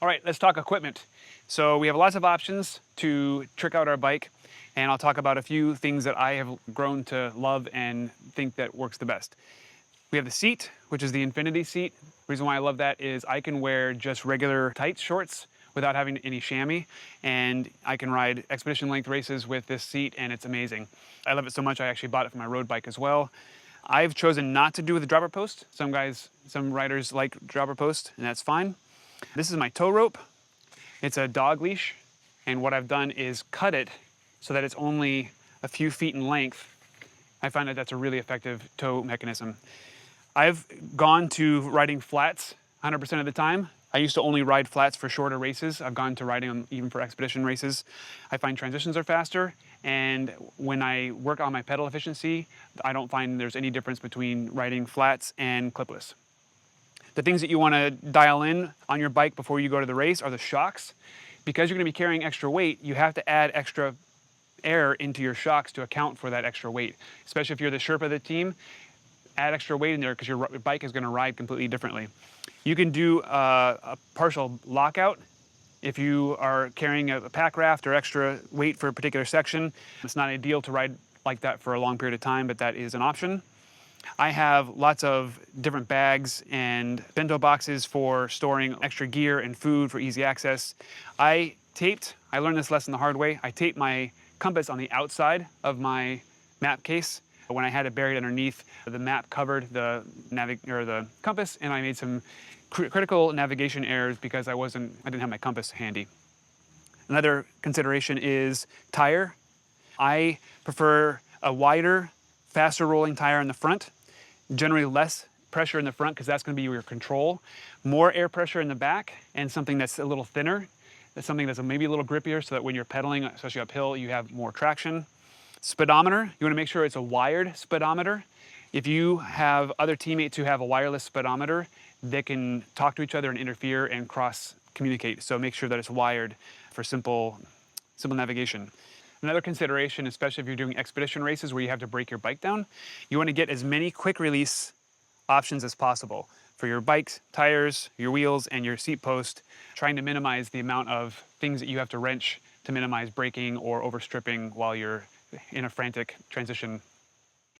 All right, let's talk equipment. So we have lots of options to trick out our bike, and I'll talk about a few things that I have grown to love and think that works the best. We have the seat, which is the infinity seat. The reason why I love that is I can wear just regular tight shorts without having any chamois, and I can ride expedition length races with this seat, and it's amazing. I love it so much I actually bought it for my road bike as well. I've chosen not to do the dropper post. Some riders like dropper post, and that's fine. This is my tow rope. It's a dog leash, and what I've done is cut it so that it's only a few feet in length. I find that that's a really effective tow mechanism. I've gone to riding flats 100% of the time. I used to only ride flats for shorter races. I've gone to riding them even for expedition races. I find transitions are faster, and when I work on my pedal efficiency, I don't find there's any difference between riding flats and clipless. The things that you want to dial in on your bike before you go to the race are the shocks. Because you're going to be carrying extra weight, you have to add extra air into your shocks to account for that extra weight. Especially if you're the Sherpa of the team, add extra weight in there because your bike is going to ride completely differently. You can do a partial lockout if you are carrying a pack raft or extra weight for a particular section. It's not ideal to ride like that for a long period of time, but that is an option. I have lots of different bags and bento boxes for storing extra gear and food for easy access. I learned this lesson the hard way, I taped my compass on the outside of my map case. When I had it buried underneath, the map covered the compass, and I made some critical navigation errors because I didn't have my compass handy. Another consideration is tire. I prefer a wider, faster rolling tire in the front, generally less pressure in the front because that's going to be your control, more air pressure in the back, and something that's a little thinner. That's something that's maybe a little grippier so that when you're pedaling, especially uphill, you have more traction. Speedometer, you want to make sure it's a wired speedometer. If you have other teammates who have a wireless speedometer, they can talk to each other and interfere and cross communicate. So make sure that it's wired for simple navigation. Another consideration, especially if you're doing expedition races where you have to break your bike down, you want to get as many quick release options as possible for your bikes, tires, your wheels, and your seat post, trying to minimize the amount of things that you have to wrench to minimize braking or overstripping while you're in a frantic transition